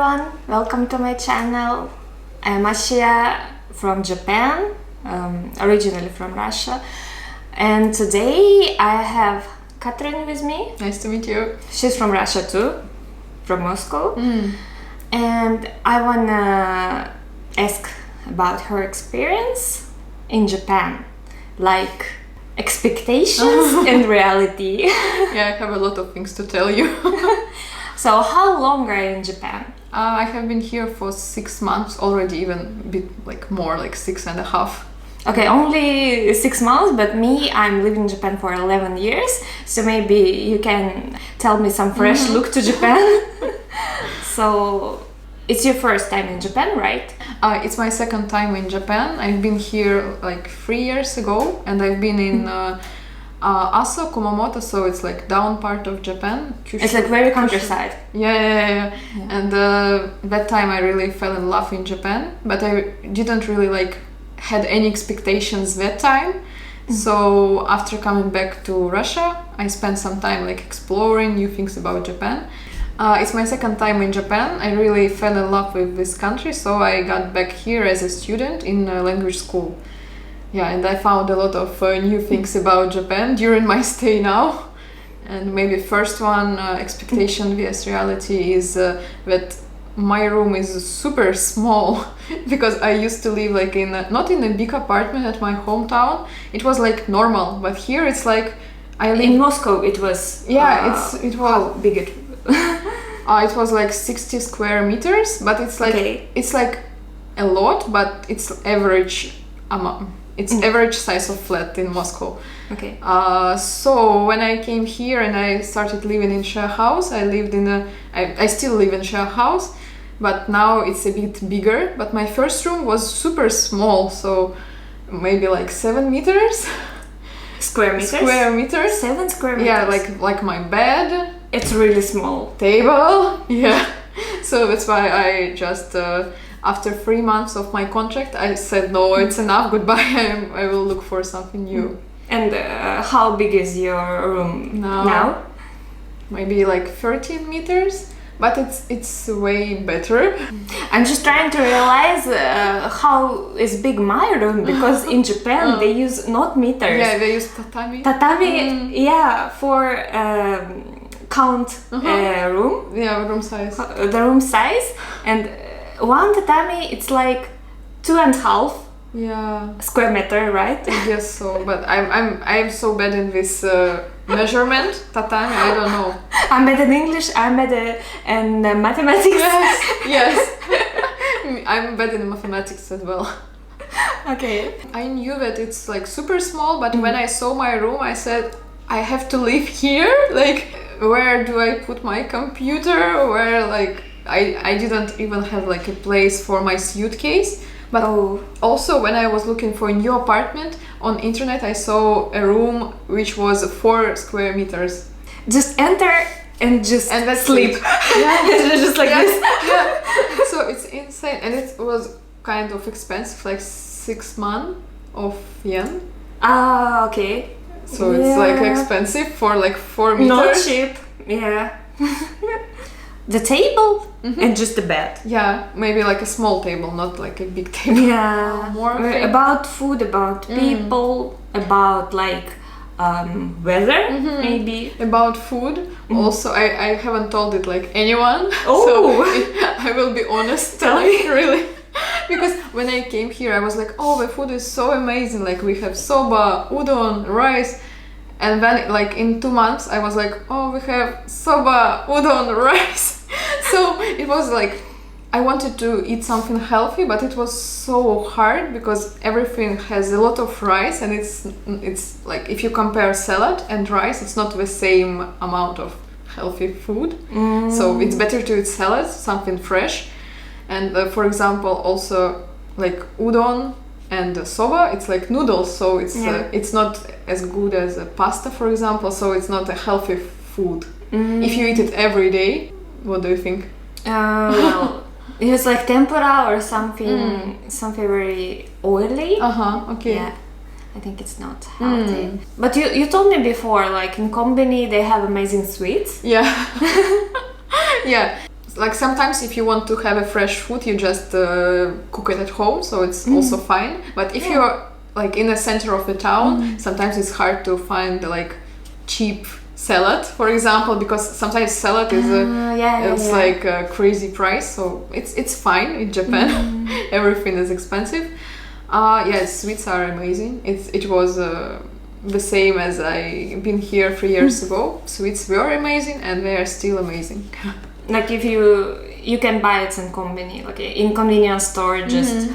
everyone, welcome to my channel. I'm Ashia from Japan, originally from Russia, and today I have Kartin with me. Nice to meet you. She's from Russia too, from Moscow, and I wanna ask about her experience in Japan, like expectations and reality. Yeah, I have a lot of things to tell you. So how long are you in Japan? I have been here for 6 months already, even a bit like more, like 6.5. Okay, only 6 months, but me, I'm living in Japan for 11 years, so maybe you can tell me some fresh look to Japan. So, it's your first time in Japan, right? It's my second time in Japan. I've been here like 3 years ago, and I've been in Aso, Kumamoto, so it's like down part of Japan. It's like very countryside. Yeah. And that time I really fell in love in Japan, but I didn't really like had any expectations that time. So after coming back to Russia, I spent some time like exploring new things about Japan. It's my second time in Japan. I really fell in love with this country, so I got back here as a student in a language school. Yeah, and I found a lot of new things about Japan during my stay now. And maybe first one, expectation vs reality, is that my room is super small because I used to live like in not in a big apartment at my hometown. It was like normal, but here it's like I live in Moscow. It was it was how big it. It was like 60 square meters, but it's like it's like a lot, but it's average amount. It's average size of flat in Moscow. Okay. So when I came here and I started living in share house, I still live in share house, but now it's a bit bigger. But my first room was super small, so maybe like 7 meters. Square meters? 7 square meters? Yeah, like my bed. It's really small. Table. Yeah. So that's why I just... after 3 months of my contract, I said, no, it's enough, goodbye, I will look for something new. And how big is your room now? Maybe like 13 meters, but it's way better. I'm just trying to realize how is big my room, because in Japan they use not meters. Yeah, they use tatami. Tatami, yeah, for count room. Yeah, room size. The room size, and one tatami, it's like 2.5 square meter, right? I guess so, but I'm so bad in this measurement tatami. I don't know. I'm bad in English. I'm bad in mathematics. Yes. I'm bad in mathematics as well. Okay. I knew that it's like super small, but when I saw my room, I said I have to live here. Like, where do I put my computer? Where like. I didn't even have like a place for my suitcase, but also when I was looking for a new apartment on internet, I saw a room which was 4 square meters. Just enter and sleep. Yeah, just like this. Yeah. So it's insane, and it was kind of expensive, like 6 months of yen. Okay. So it's like expensive for like 4 meters. Not cheap. Yeah. The table and just the bed. Yeah, maybe like a small table, not like a big table. Yeah. More about food, about people, about like weather, maybe. About food. Also, I haven't told it like anyone. Oh. So I will be honest. Tell me. Really. Because when I came here, I was like, oh, the food is so amazing. Like we have soba, udon, rice. And then like in 2 months, I was like, oh, we have soba, udon, rice. So it was like, I wanted to eat something healthy, but it was so hard because everything has a lot of rice, and it's like if you compare salad and rice, it's not the same amount of healthy food. So it's better to eat salad, something fresh. And for example, also like udon and soba, it's like noodles, so it's not as good as a pasta, for example. So it's not a healthy food. If you eat it every day, what do you think? Well, it's like tempura or something very oily. Okay. Yeah, I think it's not healthy. But you told me before, like in Kombini, they have amazing sweets. Yeah. Yeah. like sometimes if you want to have a fresh food, you just cook it at home, so it's also fine. But if you're like in the center of the town, sometimes it's hard to find like cheap salad, for example, because sometimes salad is like a crazy price. So it's fine in Japan. Everything is expensive. Sweets are amazing. It was the same as I been here 3 years ago. Sweets were amazing and they are still amazing. Like if you can buy it in convenience store just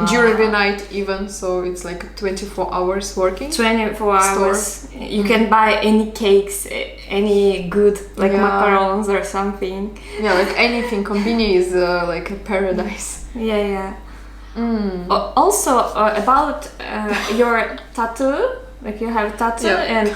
during the night even, so it's like 24 hours working. 24 hours. You can buy any cakes, any good like macarons or something. Yeah, like anything. Convenience is like a paradise. Yeah. Also about your tattoo, like you have tattoo, and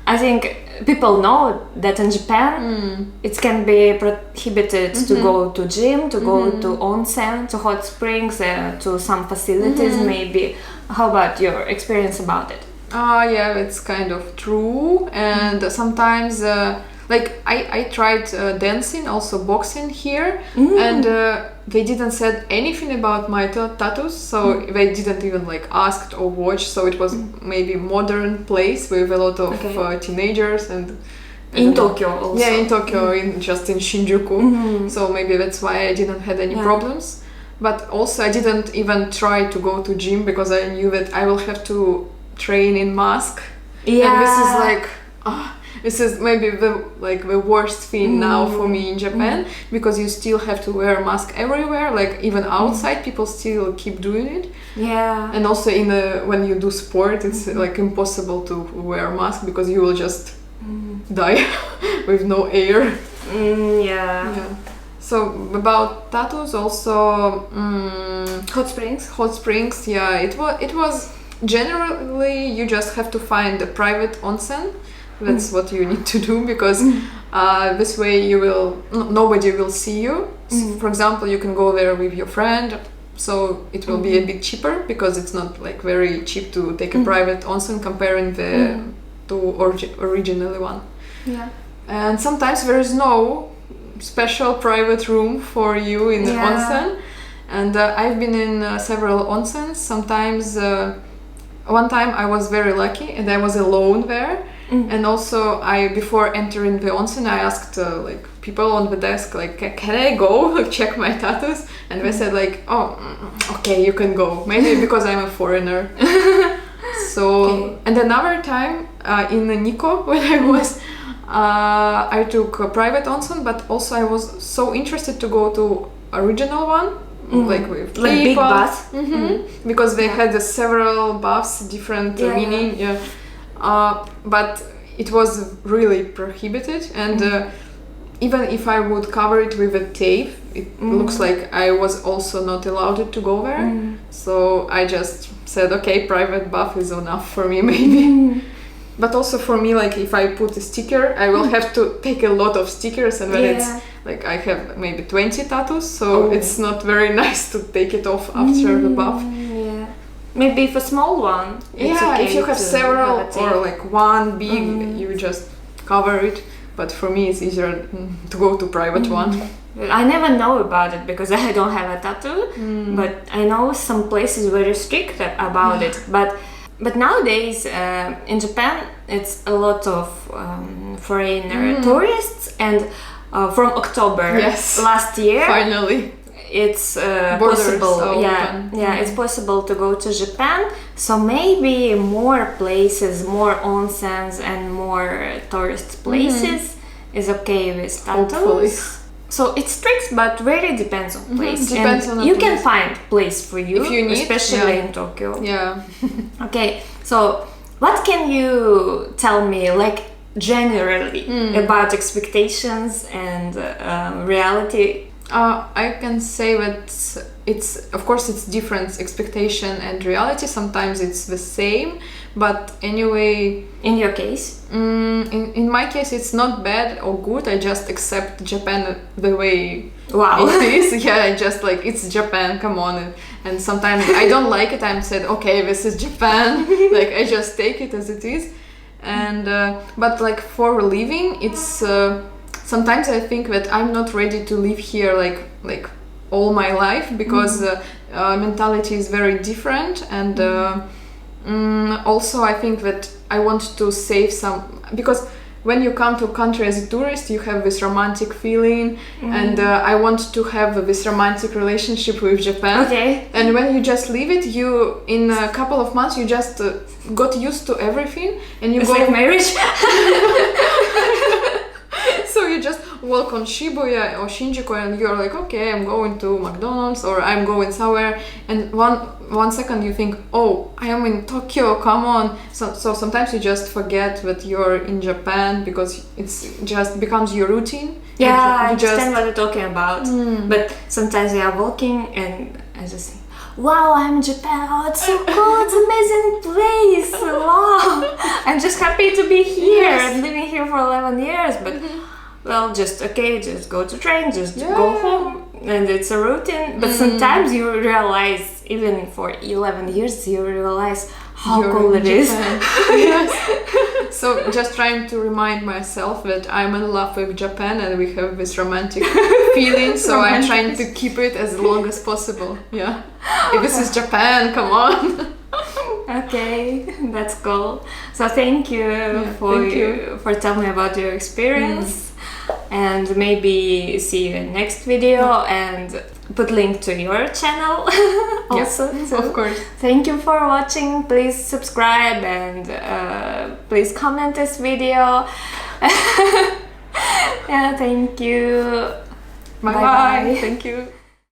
I think people know that in Japan it can be prohibited to go to gym, to go to onsen, to hot springs, to some facilities maybe. How about your experience about it? Yeah, it's kind of true, and sometimes like I tried dancing, also boxing here, and they didn't said anything about my tattoos, so they didn't even like asked or watch. So it was maybe modern place with a lot of teenagers and in Tokyo also. Yeah, in Tokyo, just in Shinjuku. So maybe that's why I didn't had any problems. But also I didn't even try to go to gym because I knew that I will have to train in mask. Yeah. And this is like this is maybe the worst thing now for me in Japan, because you still have to wear a mask everywhere, like even outside people still keep doing it. Yeah. And also when you do sport, it's like impossible to wear a mask because you will just die with no air. Yeah. So about tattoos also, hot springs. Yeah, it was generally you just have to find a private onsen. That's what you need to do, because this way nobody will see you. For example, you can go there with your friend, so it will be a bit cheaper, because it's not like very cheap to take a private onsen comparing to originally one. Yeah. And sometimes there is no special private room for you in the onsen, and I've been in several onsens. Sometimes one time I was very lucky and I was alone there. And also before entering the onsen, I asked like people on the desk, like, can I go check my tattoos? And they said like, oh, okay, you can go. Maybe because I'm a foreigner. So, and another time in Nikko, when I was, I took a private onsen, but also I was so interested to go to original one. Like with big bath, because they had several baths, different meaning. But it was really prohibited, and even if I would cover it with a tape, it looks like I was also not allowed to go there. So I just said, okay, private bath is enough for me, maybe. But also for me, like if I put a sticker, I will have to take a lot of stickers, and then it's like I have maybe 20 tattoos, so it's not very nice to take it off after the bath. Maybe if a small one, it's okay. If you have several or like one big, you just cover it. But for me, it's easier to go to private one. I never know about it because I don't have a tattoo, but I know some places very strict about it. But nowadays in Japan, it's a lot of foreigner tourists, and from October last year, finally. It's possible, it's possible to go to Japan. So maybe more places, more onsens, and more tourist places is okay with tattoos. Hopefully. So it's strict, but really depends on place. Depends on the you place. can find place for you, if you need, especially in Tokyo. Yeah. Okay, so what can you tell me, like generally, about expectations and reality? I can say that it's, of course, it's different, expectation and reality. Sometimes it's the same, but anyway. In your case? In my case, it's not bad or good. I just accept Japan the way it is. I just like, it's Japan, come on. And sometimes I don't like it. I'm said, okay, this is Japan. Like I just take it as it is. And but like for living, it's sometimes I think that I'm not ready to live here like all my life, because mentality is very different, and also I think that I want to save some, because when you come to a country as a tourist, you have this romantic feeling, and I want to have this romantic relationship with Japan. Okay. And when you just leave it, you in a couple of months you just got used to everything, and you It's go like marriage. So you just walk on Shibuya or Shinjuku, and you're like, okay, I'm going to McDonald's, or I'm going somewhere, and one second you think, oh, I am in Tokyo, come on. So sometimes you just forget that you're in Japan, because it's just becomes your routine. Yeah, I You understand what you're talking about. But sometimes we are walking and I just think, wow, I'm in Japan. Oh, it's so cool. It's an amazing place. Wow. I'm just happy to be here and living here for 11 years. But, well, just go to train, just go home. And it's a routine. But sometimes you realize, even for 11 years, you realize how cool it is. Yes. So just trying to remind myself that I'm in love with Japan, and we have this romantic feeling, so I'm trying to keep it as long as possible. Yeah. If this is Japan, come on. Okay, that's cool. So thank you for telling me about your experience, and maybe see you in next video, and put link to your channel also. So of course. thank you for watching. Please subscribe, and please comment this video. Yeah, thank you. Bye bye. Thank you.